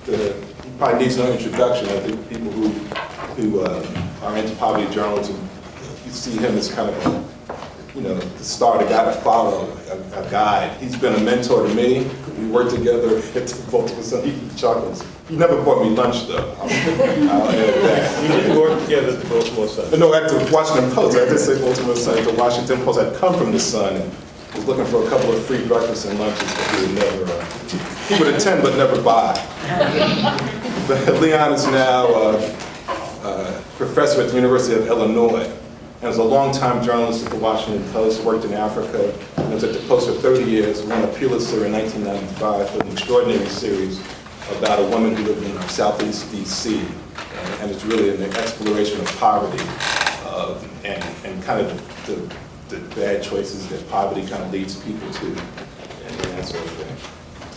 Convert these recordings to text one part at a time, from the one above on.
he probably needs no introduction. I think people who are into poverty journalism, you see him as kind of a, the star, the guy to follow, a guide. He's been a mentor to me. We worked together at the Baltimore Sun. He eats chocolates. He never bought me lunch, though. I'll add that. We didn't work together at the Baltimore Sun. No, at the Washington Post. I did say Baltimore Sun. At the Washington Post, I'd come from the Sun and was looking for a couple of free breakfasts and lunches, but he would attend but never buy. But Leon is now a professor at the University of Illinois. And was a longtime journalist at the Washington Post, worked in Africa, and was at the Post for 30 years, won a Pulitzer in 1995 for an extraordinary series about a woman who lived in Southeast DC. And it's really an exploration of poverty and kind of the bad choices that poverty kind of leads people to, and that sort of thing.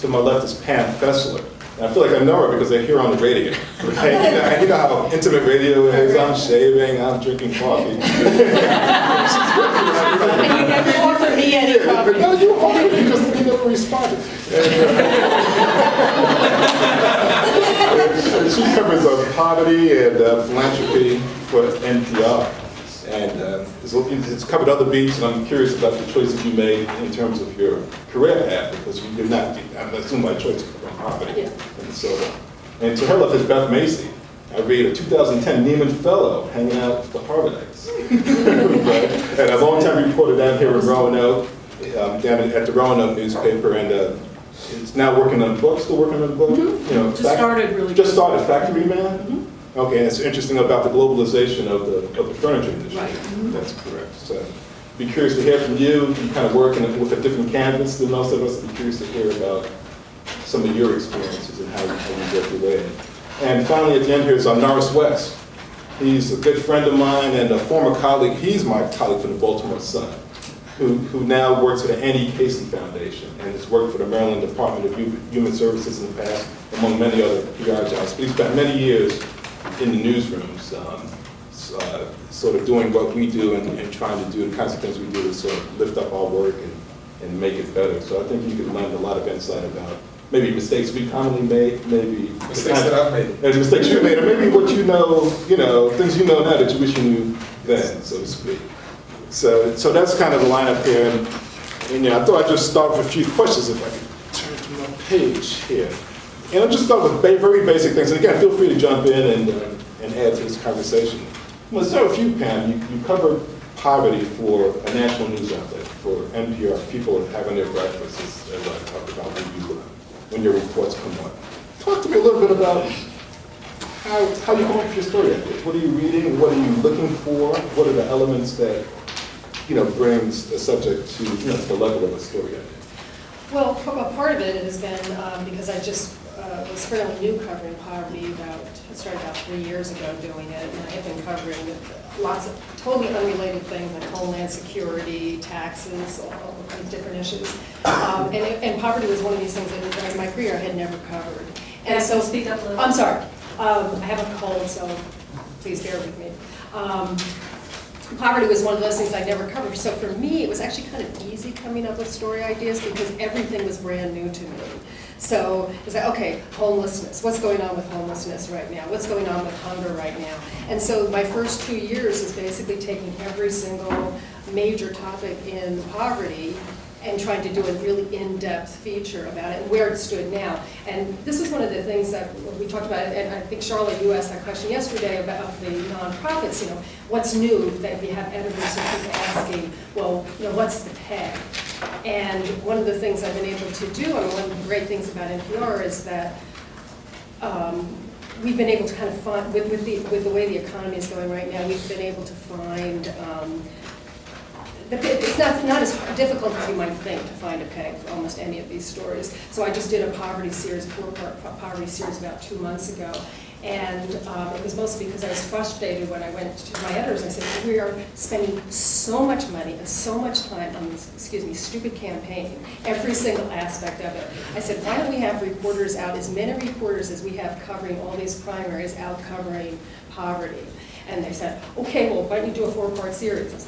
To my left is Pam Fessler. And I feel like I know her because I hear her on the radio. Right? You know how intimate radio is. I'm shaving, I'm drinking coffee. And you never offered me any coffee. But no, you offered, you never responded. And she covers poverty and philanthropy for NPR. And it's covered other beats, and I'm curious about the choices you made in terms of your career path, because you're not, I'm assuming by choice covering poverty. Yeah. And so, and to her left is Beth Macy. I read a 2010 Nieman Fellow hanging out with the Harvardites. Right? And a longtime reporter down here in Roanoke, down at the Roanoke newspaper, and is now working on books, still working on a book? Just started Just started Factory Man? Okay, and it's interesting about the globalization of the furniture industry. Right. That's correct. So, be curious to hear from you. You kind of work with a different canvas than most of us. Be curious to hear about some of your experiences and how you work your way. And finally, at the end here is Norris West. He's a good friend of mine and a former colleague. He's my colleague from the Baltimore Sun, who now works for the Annie Casey Foundation and has worked for the Maryland Department of Human Services in the past, among many other PR jobs. But he spent many years in the newsrooms, sort of doing what we do and trying to do the kinds of things we do to sort of lift up our work and make it better. So I think you could learn a lot of insight about maybe mistakes we commonly make, maybe mistakes that I've made. Maybe mistakes you made, or maybe what you know, things you know now that you wish you knew then, so to speak. So that's kind of the lineup here. And I thought I'd just start with a few questions if I could turn to my page here. And I'll just start with very basic things. And again, feel free to jump in and add to this conversation. Well, let's start with you, Pam. You cover poverty for a national news outlet, for NPR. People having their breakfasts, as I talked about when your reports come on. Talk to me a little bit about how you come up with your story ideas. What are you reading? What are you looking for? What are the elements that brings a subject to the level of a story idea? Well, a part of it has been because I just was fairly new covering poverty I started about 3 years ago doing it, and I have been covering lots of totally unrelated things like homeland security, taxes, all these different issues. And poverty was one of these things that in my career I had never covered. And so, speak up a little. I'm sorry. I have a cold, so please bear with me. Poverty was one of those things I never covered. So for me, it was actually kind of easy coming up with story ideas because everything was brand new to me. So it's like, okay, homelessness. What's going on with homelessness right now? What's going on with hunger right now? And so my first 2 years is basically taking every single major topic in poverty and trying to do a really in-depth feature about it and where it stood now. And this is one of the things that we talked about, and I think, Charlotte, you asked that question yesterday about the nonprofits, what's new that you have editors and people asking, well, what's the peg? And one of the things I've been able to do, and one of the great things about NPR is that we've been able to kind of find, with the way the economy is going right now, we've been able to find it's not as difficult as you might think to find a peg for almost any of these stories. So I just did a poverty series, a 4-part poverty series about 2 months ago. And it was mostly because I was frustrated when I went to my editors and I said, we are spending so much money and so much time on this, stupid campaign, every single aspect of it. I said, why don't we have reporters out, as many reporters as we have covering all these primaries, out covering poverty. And they said, okay, well, why don't you do a 4-part series?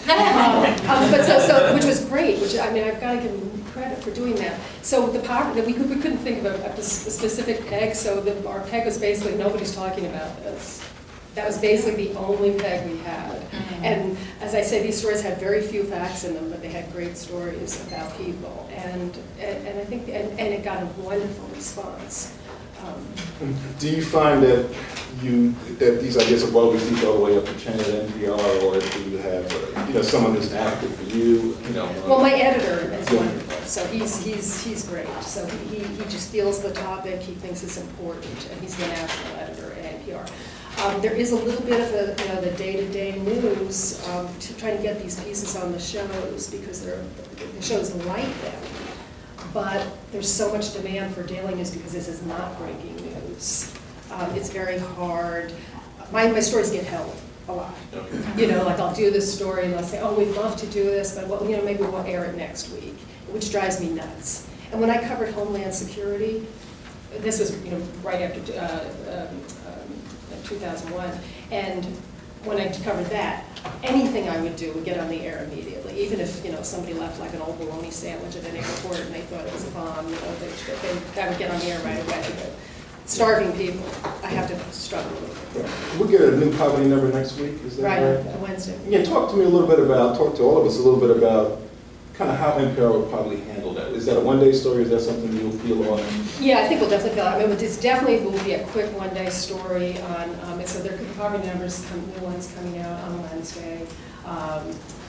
I was like, but which was great, I've got to give them credit for doing that. So the poverty, we couldn't think of a specific peg, so our peg was basically, nobody's talking about this. That was basically the only peg we had. And as I say, these stories had very few facts in them, but they had great stories about people. And I think, and it got a wonderful response. Do you find that these ideas are well received all the way up the chain at NPR, or do you have, someone who's active for you, Well, my editor is wonderful, so he's great. So he just feels the topic, he thinks it's important, and he's the national editor at NPR. There is a little bit of the day-to-day news to try to get these pieces on the shows, because the shows like them. But there's so much demand for daily news because this is not breaking news. It's very hard. My stories get held a lot. Like I'll do this story and they'll say, oh, we'd love to do this, but maybe we'll air it next week, which drives me nuts. And when I covered Homeland Security, this was right after 2001, and when I covered that, anything I would do would get on the air immediately. Even if somebody left like an old bologna sandwich at an airport and they thought it was a bomb, that would get on the air right away. But starving people, I have to struggle with it. We'll get a new poverty number next week, is that right? Right, Wednesday. Yeah, talk to all of us a little bit about kind of how NPR would probably handle that. Is that a one-day story, is that something you'll peel on? Yeah, I think we'll definitely feel, this definitely will be a quick one-day story on, so there could be poverty numbers, new ones coming out on Wednesday.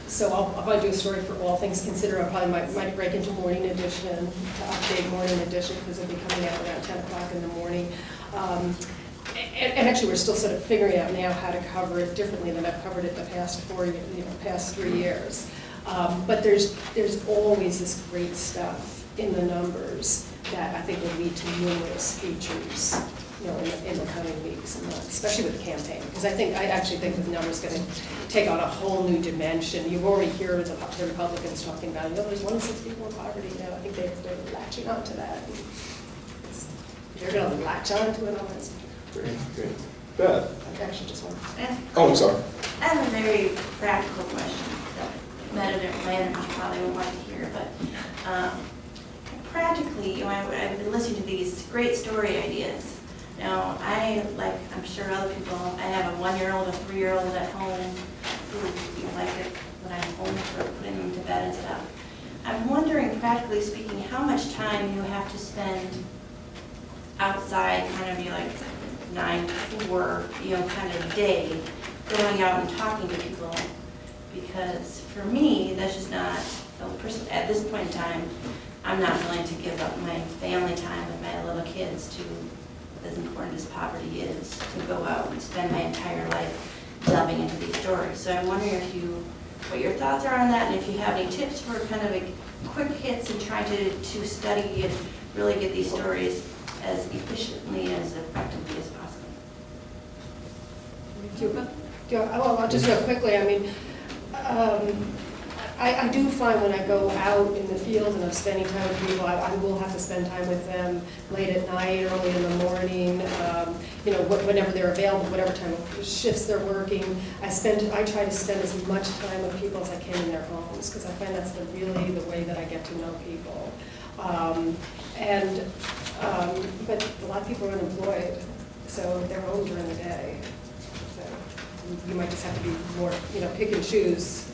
So I'll probably do a story for all things considered. I probably might break into morning edition, to update morning edition, because it'll be coming out around 10 o'clock in the morning. And actually, we're still sort of figuring out now how to cover it differently than I've covered it the past 3 years. But there's always this great stuff in the numbers that I think will lead to numerous features, in the coming weeks and months, especially with the campaign. Because I actually think the numbers going to take on a whole new dimension. You've already heard the Republicans talking about, there's 1 in 6 people in poverty now. I think they're latching on to that. They're going to latch on to it on Wednesday. Great. Beth? I actually just want to. Oh, I'm sorry. I have a very practical question that my editor probably won't want to hear, but practically, I've been listening to these great story ideas. Now, I'm sure other people, I have a 1-year-old, a 3-year-old at home who like it when I'm home for putting them to bed and stuff. I'm wondering, practically speaking, how much time you have to spend outside, kind of 9 to 4, kind of day, going out and talking to people. Because for me, that's just not, at this point in time, I'm not willing to give up my family time with my little kids to, as important as poverty is, to go out and spend my entire life delving into these stories. So I'm wondering what your thoughts are on that, and if you have any tips for kind of quick hits and trying to study and really get these stories as efficiently and as effectively as possible. I'll just go quickly. I do find when I go out in the field and I'm spending time with people, I will have to spend time with them late at night, early in the morning, whenever they're available, whatever time of shifts they're working. I try to spend as much time with people as I can in their homes, because I find that's really the way that I get to know people. But a lot of people are unemployed, so they're home during the day. So you might just have to be more, pick and choose.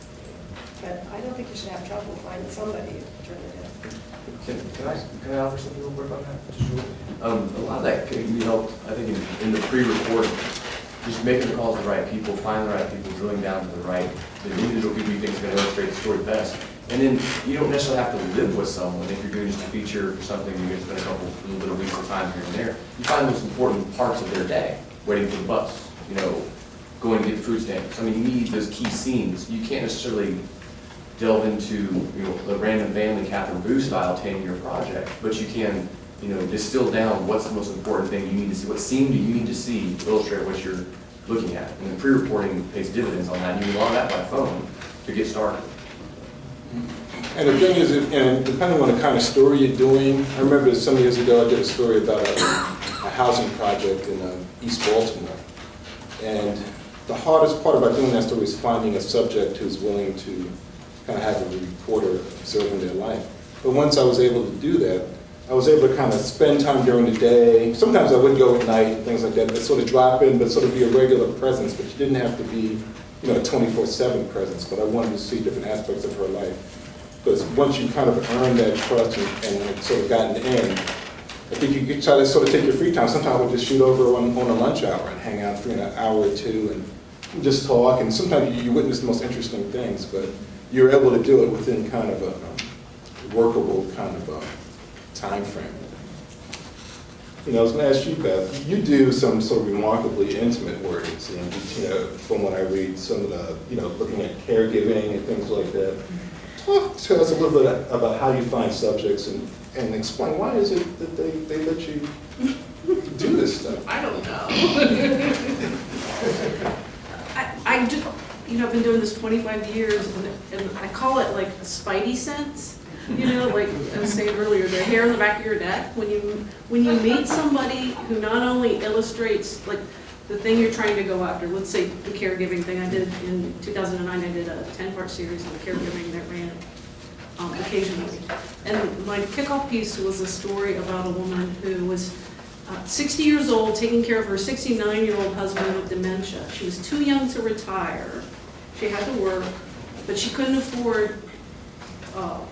But I don't think you should have trouble finding somebody during the day. Can I offer something real quick on that? Sure. A lot of that can be helped, I think, in the pre-recording. Just making the calls to the right people, finding the right people, drilling down to the individual people you think is going to illustrate the story best. And then you don't necessarily have to live with someone. If you're doing just a feature or something, you're going to spend a little bit of weeks of time here and there. You find the most important parts of their day, waiting for the bus, going to get the food stamps. You need those key scenes. You can't necessarily delve into the Random Family Catherine Boo style 10-year project, but you can distill down what's the most important thing you need to see, what scene do you need to see to illustrate what you're looking at. And the pre-reporting pays dividends on that. And you can log that by phone to get started. And the thing is, and depending on the kind of story you're doing, I remember some years ago I did a story about a housing project in East Baltimore. And the hardest part about doing that story is finding a subject who's willing to kind of have a reporter observing their life. But once I was able to do that, I was able to kind of spend time during the day. Sometimes I would go at night, things like that, but sort of drop in, but sort of be a regular presence. But you didn't have to be, you know, a 24/7 presence. But I wanted to see different aspects of her life. Because once you kind of earned that trust and sort of gotten in, I think you could try to sort of take your free time. Sometimes we'll just shoot over on a lunch hour and hang out for an hour or two and just talk. And sometimes you witness the most interesting things, but you're able to do it within kind of a workable kind of a time frame. You know, I was going to ask you, Beth, you do some sort of remarkably intimate work, it seems, you know, from what I read, some of the, you know, looking at caregiving and things like that. Talk to us a little bit about how you find subjects and explain why is it that they let you do this stuff? I don't know. I just, you know, I've been doing this 25 years, and I call it like a spidey sense. You know, like I was saying earlier, the hair on the back of your neck. When you meet somebody who not only illustrates like the thing you're trying to go after, let's say the caregiving thing. I did in 2009. I did a 10-part series on caregiving that ran occasionally. And my kickoff piece was a story about a woman who was 60 years old, taking care of her 69-year-old husband with dementia. She was too young to retire. She had to work, but she couldn't afford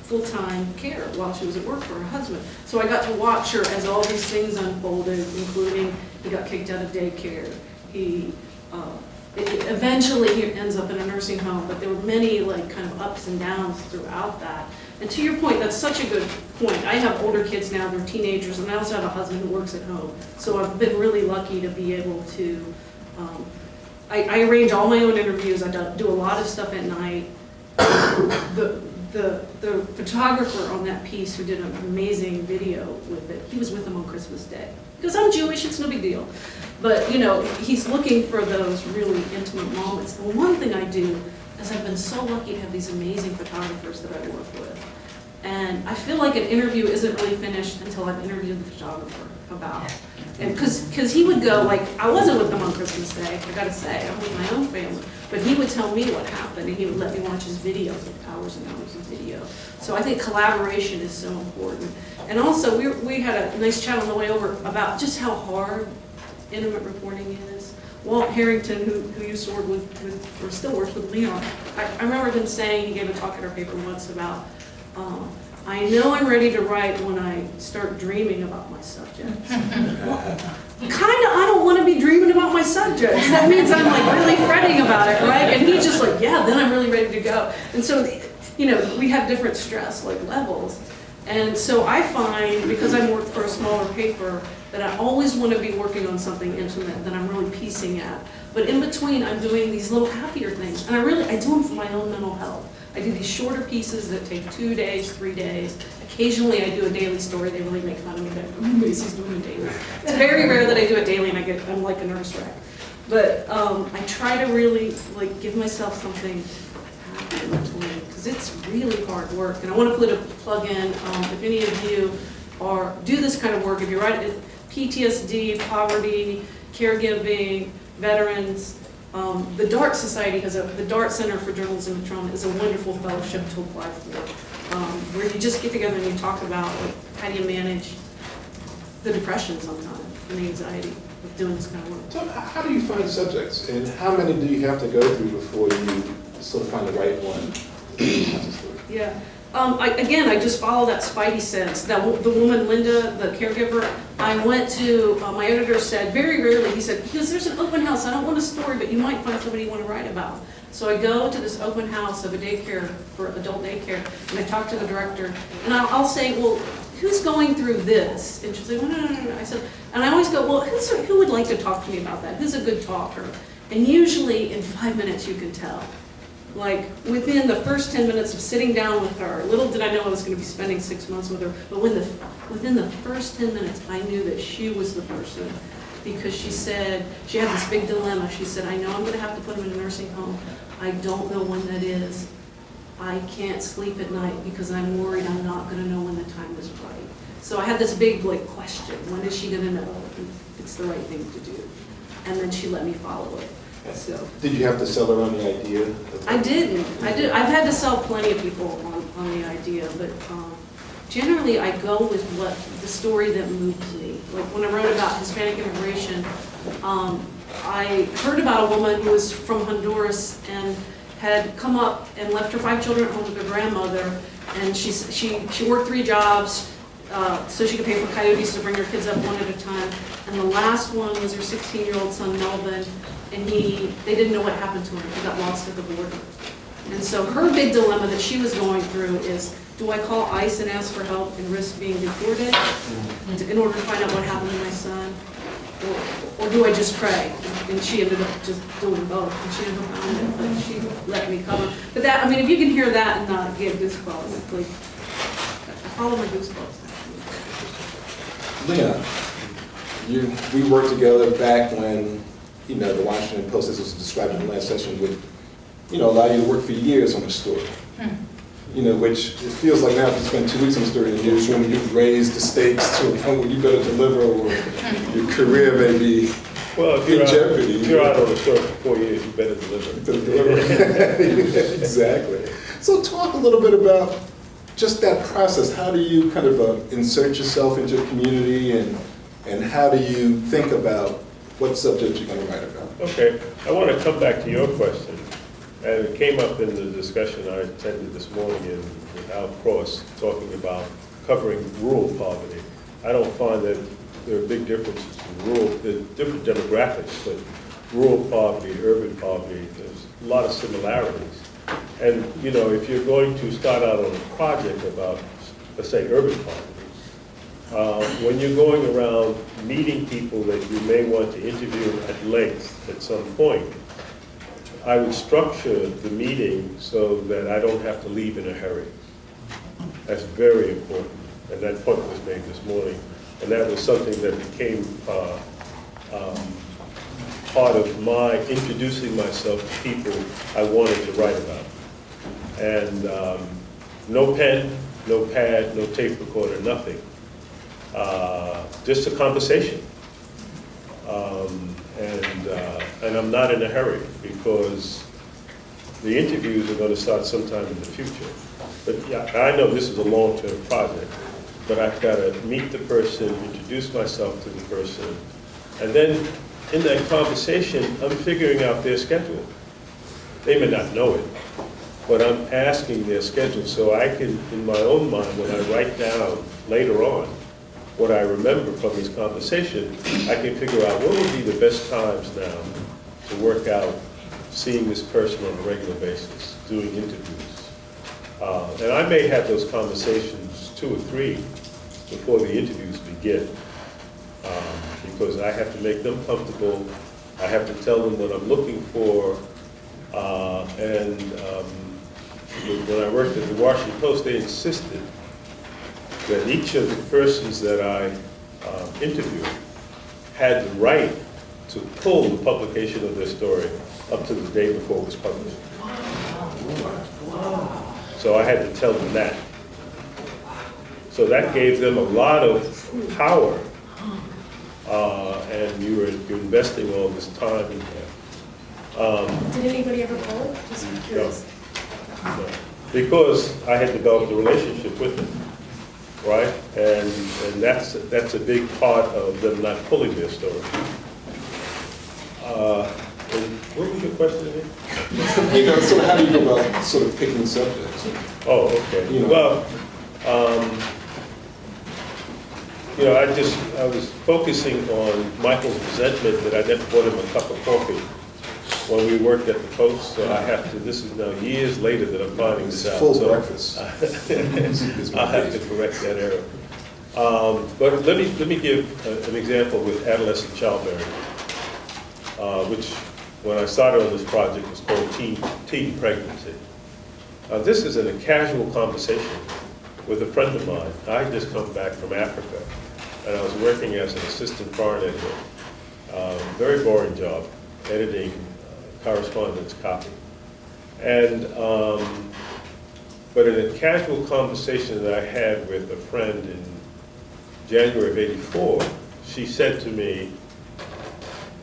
full-time care while she was at work for her husband. So I got to watch her as all these things unfolded, including he got kicked out of daycare. Eventually he ends up in a nursing home, but there were many like kind of ups and downs throughout that. And to your point, that's such a good point. I have older kids now, they're teenagers, and I also have a husband who works at home. So I've been really lucky to be able to, I arrange all my own interviews. I do a lot of stuff at night. The photographer on that piece who did an amazing video with it, he was with them on Christmas Day. Because I'm Jewish, it's no big deal. But, you know, he's looking for those really intimate moments. And one thing I do is I've been so lucky to have these amazing photographers that I work with. And I feel like an interview isn't really finished until I've interviewed the photographer about it. And because he would go, like, I wasn't with them on Christmas Day, I gotta say, I'm with my own family. But he would tell me what happened, and he would let me watch his videos, like hours and hours of video. So I think collaboration is so important. And also, we had a nice chat on the way over about just how hard intimate reporting is. Walt Harrington, who used to work with, or still works with Leon, I remember him saying, he gave a talk at our paper once about, I know I'm ready to write when I start dreaming about my subjects. I don't want to be dreaming about my subjects. That means I'm like really fretting about it, right? And he's just like, yeah, then I'm really ready to go. And so, you know, we have different stress like levels. And so I find, because I work for a smaller paper, that I always want to be working on something intimate that I'm really piecing at. But in between, I'm doing these little happier things. And I do them for my own mental health. I do these shorter pieces that take 2 days, 3 days. Occasionally I do a daily story. They really make fun of me that Macy's doing a daily. It's very rare that I do a daily and I'm like a nurse wreck. But I try to really like give myself something happy in between because it's really hard work. And I want to put a plug in, if any of you do this kind of work, if you're right, PTSD, poverty, caregiving, veterans, the DART Society the DART Center for Journalism and Trauma is a wonderful fellowship to apply for, where you just get together and you talk about like, how do you manage the depression sometimes and the anxiety of doing this kind of work. So how do you find subjects, and how many do you have to go through before you sort of find the right one? Yeah. I just follow that spidey sense. The woman, Linda, the caregiver, I went to, my editor said, very rarely, he said, because there's an open house, I don't want a story, but you might find somebody you want to write about. So I go to this open house of a daycare, for adult daycare, and I talk to the director, and I'll say, well, who's going through this? And she'll say, well, no. I said, and I always go, well, who would like to talk to me about that? Who's a good talker? And usually in 5 minutes you can tell. Like within the first 10 minutes of sitting down with her, little did I know I was going to be spending 6 months with her, but within the first 10 minutes I knew that she was the person, because she said, she had this big dilemma. She said, I know I'm going to have to put him in a nursing home. I don't know when that is. I can't sleep at night because I'm worried I'm not going to know when the time is right. So I had this big like question, when is she going to know it's the right thing to do? And then she let me follow it. So. Did you have to sell her on the idea? I didn't. I've had to sell plenty of people on the idea, but generally I go with what the story that moves me. Like when I wrote about Hispanic immigration, I heard about a woman who was from Honduras and had come up and left her 5 children at home with her grandmother, and she worked 3 jobs so she could pay for coyotes to bring her kids up one at a time. And the last one was her 16-year-old son Melvin, and they didn't know what happened to him. He got lost at the border. And so her big dilemma that she was going through is, do I call ICE and ask for help and risk being deported in order to find out what happened to my son? Or do I just pray? And she ended up just doing both, and she never found it, but she let me cover. But that, I mean, if you can hear that and not get goosebumps, it's like, I follow my goosebumps. Leon, we worked together back when, the Washington Post, as was described in the last session, would, allow you to work for years on a story. Which it feels like now if you spend 2 weeks on a story in the newsroom, you've raised the stakes to a point where you better deliver or your career may be Well, if in jeopardy. if you're out on the story for 4 years, you better deliver. Exactly. So talk a little bit about just that process. How do you kind of insert yourself into a community, and how do you think about what subject you're going to write about? Okay, I want to come back to your question. And it came up in the discussion I attended this morning with Al Cross, talking about covering rural poverty. I don't find that there are big differences in there are different demographics, but rural poverty, urban poverty, there's a lot of similarities. And, if you're going to start out on a project about, let's say, urban poverty, when you're going around meeting people that you may want to interview at length at some point, I would structure the meeting so that I don't have to leave in a hurry. That's very important, and that point was made this morning. And that was something that became part of my introducing myself to people I wanted to write about. And no pen, no pad, no tape recorder, nothing. Just a conversation. And I'm not in a hurry because the interviews are going to start sometime in the future. But yeah, I know this is a long-term project, but I've got to meet the person, introduce myself to the person, and then in that conversation, I'm figuring out their schedule. They may not know it, but I'm asking their schedule so I can, in my own mind, when I write down later on what I remember from these conversations, I can figure out what would be the best times now to work out seeing this person on a regular basis, doing interviews. And I may have those conversations 2 or 3 before the interviews begin, because I have to make them comfortable. I have to tell them what I'm looking for. When I worked at the Washington Post, they insisted that each of the persons that I interviewed had the right to pull the publication of their story up to the day before it was published. So I had to tell them that. So that gave them a lot of power, and you're investing all this time in that. Did anybody ever pull it? Just curious. No. Because I had developed a relationship with them. Right, and that's a big part of them not pulling their story. And what was your question again? So how do you go about sort of picking subjects? Oh, okay. Well, I was focusing on Michael's resentment that I never bought him a cup of coffee when we worked at the Post, so I have to, this is now years later that I'm finding this out. Full so breakfast. I'll have to correct that error. But let me give an example with adolescent childbearing, which when I started on this project was called teen pregnancy. This is in a casual conversation with a friend of mine. I had just come back from Africa, and I was working as an assistant foreign editor. Very boring job, editing correspondence copy. And, but in a casual conversation that I had with a friend in January of '84, she said to me,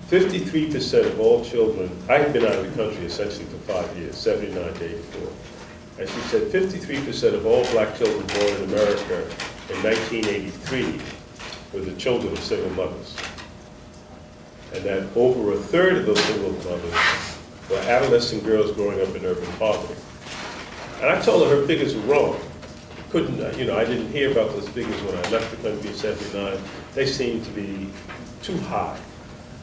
53% of all children, I had been out of the country essentially for 5 years, 79 to 84. And she said 53% of all black children born in America in 1983 were the children of single mothers. And that over a third of those single mothers were adolescent girls growing up in urban poverty. And I told her figures were wrong. Couldn't, I didn't hear about those figures when I left the country in '79. They seemed to be too high.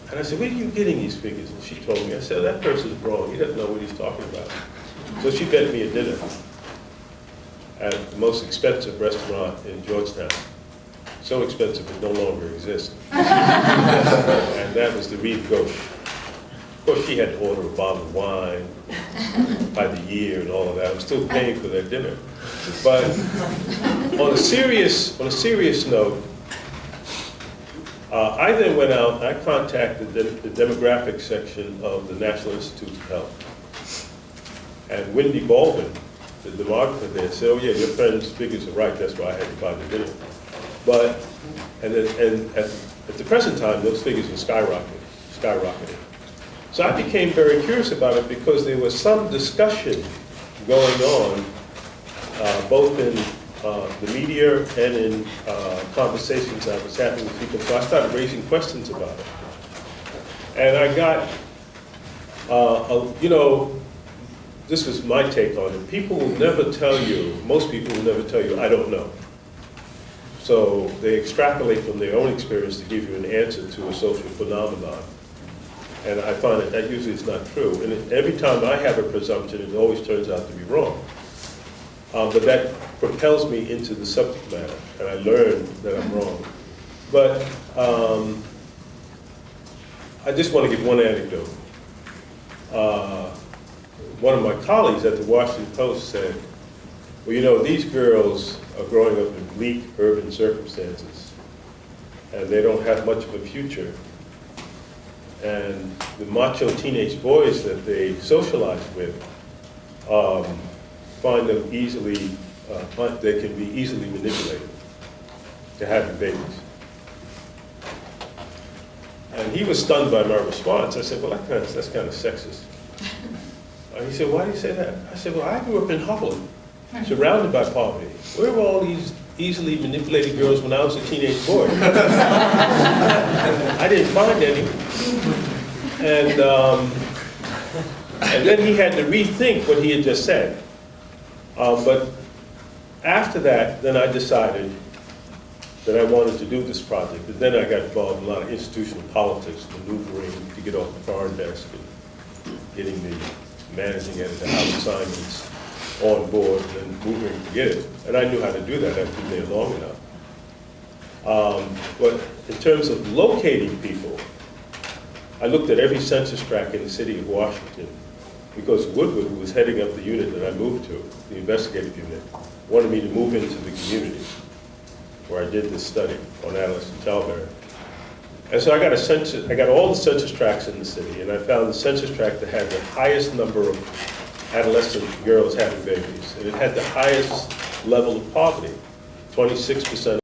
And I said, where are you getting these figures? And she told me, I said, that person's wrong. He doesn't know what he's talking about. So she bet me a dinner at the most expensive restaurant in Georgetown. So expensive it no longer exists. And that was the Rive Gauche. Of course, she had to order a bottle of wine by the year and all of that. I'm still paying for that dinner. But on a serious note, I then went out, I contacted the demographic section of the National Institute of Health. And Wendy Baldwin, the demographer there, said, oh yeah, your friend's figures are right, that's why I had to buy the dinner. But, and at the present time, those figures were skyrocketing. So I became very curious about it because there was some discussion going on, both in the media and in conversations I was having with people. So I started raising questions about it. And I got, this was my take on it. People will never tell you, most people will never tell you, I don't know. So they extrapolate from their own experience to give you an answer to a social phenomenon. And I find that usually is not true. And every time I have a presumption, it always turns out to be wrong. But that propels me into the subject matter, and I learn that I'm wrong. But I just want to give one anecdote. One of my colleagues at the Washington Post said, well, these girls are growing up in bleak urban circumstances, and they don't have much of a future. And the macho teenage boys that they socialize with find them easily, they can be easily manipulated to having babies. And he was stunned by my response. I said, well, that's kind of sexist. And he said, why do you say that? I said, well, I grew up in Harlem, surrounded by poverty. Where were all these easily manipulated girls when I was a teenage boy? I didn't find any. And then he had to rethink what he had just said. But after that, then I decided that I wanted to do this project. And then I got involved in a lot of institutional politics, maneuvering to get off the foreign desk, and getting the managing editor, Howard Simons, on board, and then moving to get it. And I knew how to do that. I'd been there long enough. But in terms of locating people, I looked at every census tract in the city of Washington, because Woodward, who was heading up the unit that I moved to, the investigative unit, wanted me to move into the community where I did this study on adolescent childbearing. And so I got all the census tracts in the city, and I found the census tract that had the highest number of adolescent girls having babies, and it had the highest level of poverty, 26%